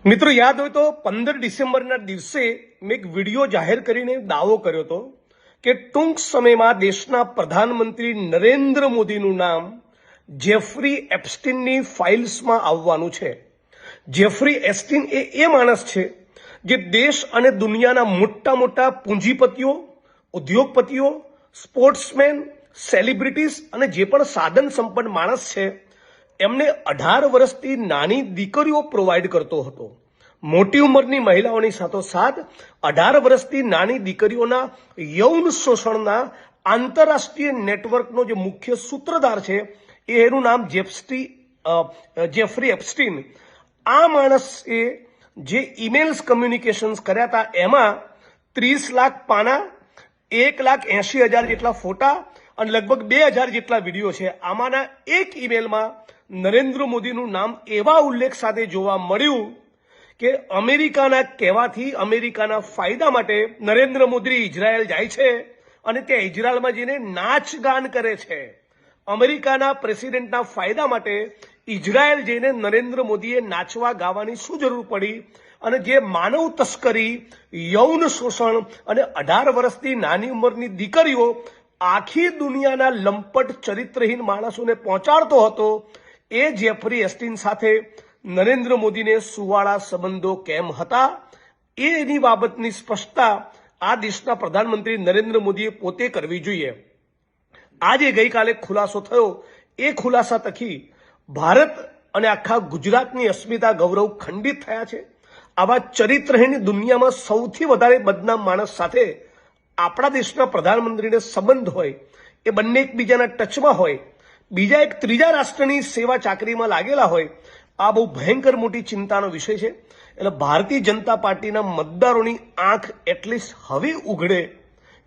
મિત્રો યાદ હોય તો 15 ડિસેમ્બરના દિવસે મેં એક વિડીયો જાહેર કરીને દાવો કર્યો હતો કે ટૂંક સમયમાં દેશના પ્રધાનમંત્રી નરેન્દ્ર મોદીનું નામ જેફરી એપ્સ્ટીનની ફાઇલ્સમાં આવવાનું છે। જેફરી એપ્સ્ટીન એ માણસ છે જે દેશ અને દુનિયાના મોટા મોટા પૂંજીપતિઓ, ઉદ્યોગપતિઓ, સ્પોર્ટ્સમેન, સેલિબ્રિટીઝ અને જે પણ સાધન સંપન્ન માણસ છે એમને 18 વર્ષથી નાની દીકરીઓ પ્રોવાઈડ કરતો હતો। મોટી ઉંમરની મહિલાઓની સાથોસાથ 18 વર્ષથી નાની દીકરીઓના યૌન શોષણના આંતરરાષ્ટ્રીય નેટવર્કનો જે મુખ્ય સૂત્રધાર છે એનું નામ જેફરી એપ્સ્ટીન। આ માણસે જે ઈમેલ્સ કમ્યુનિકેશન્સ કર્યા હતા એમાં 30 લાખ પાના, 1,80,000 જેટલા ફોટા અને લગભગ 2,000 જેટલા વિડીયો છે। આમાંના એક ઈમેલમાં નરેન્દ્ર મોદીનું નામ એવા ઉલ્લેખ સાથે જોવા મળ્યું કે અમેરિકાના કહેવાથી અમેરિકાના ફાયદા માટે નરેન્દ્ર મોદી ઇઝરાયલ જાય છે અને તે ઇઝરાયલમાં જઈને નાચગાન કરે છે। અમેરિકાના પ્રેસિડેન્ટના ફાયદા માટે ઇઝરાયલ જઈને નરેન્દ્ર મોદીએ નાચવા ગાવાની શું જરૂર પડી? અને જે માનવ તસ્કરી, યૌન શોષણ અને 18 વર્ષથી નાની ઉંમરની દીકરીઓ આખી દુનિયાના લંપટ ચરિત્રહીન માણસોને પહોંચાડતો હતો એ જેફરી એપ્સ્ટીન સાથે નરેન્દ્ર મોદીને સુવાળા સંબંધો કેમ હતા એની બાબતની સ્પષ્ટતા આ દેશના પ્રધાનમંત્રી નરેન્દ્ર મોદીએ પોતે કરવી જોઈએ। આજે ગઈકાલે ખુલાસો થયો, એ ખુલાસા થકી ભારત અને આખા ગુજરાતની અસ્મિતા ગૌરવ ખંડિત થયા છે। આવા ચરિત્રહીન દુનિયામાં સૌથી વધારે બદનામ માણસ સાથે આપણા દેશના પ્રધાનમંત્રીને સંબંધ હોય, એ બંને એકબીજાના ટચમાં હોય, બીજા એક ત્રીજા રાષ્ટ્રની સેવા ચાકરીમાં લાગેલા હોય, આ બહુ ભયંકર મોટી ચિંતાનો વિષય છે। એટલે ભારતીય જનતા પાર્ટીના મતદારોની આંખ એટલીસ્ટ હવે ઉઘડે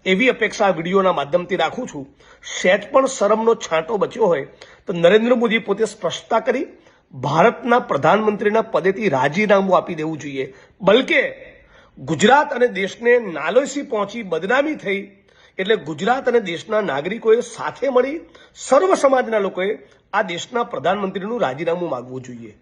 એવી અપેક્ષા આ વિડીયોના માધ્યમથી રાખું છું। સહેજ પણ શરમનો છાંટો બચ્યો હોય તો નરેન્દ્ર મોદી પોતે સ્પષ્ટતા કરી ભારતના પ્રધાનમંત્રીના પદેથી રાજીનામું આપી દેવું જોઈએ। બલકે ગુજરાત અને દેશને નાલોસી પહોંચી, બદનામી થઈ, એટલે ગુજરાત અને દેશના નાગરિકોએ સાથે મળી સર્વ સમાજના લોકોએ આ દેશના પ્રધાનમંત્રીનું રાજીનામું માંગવું જોઈએ।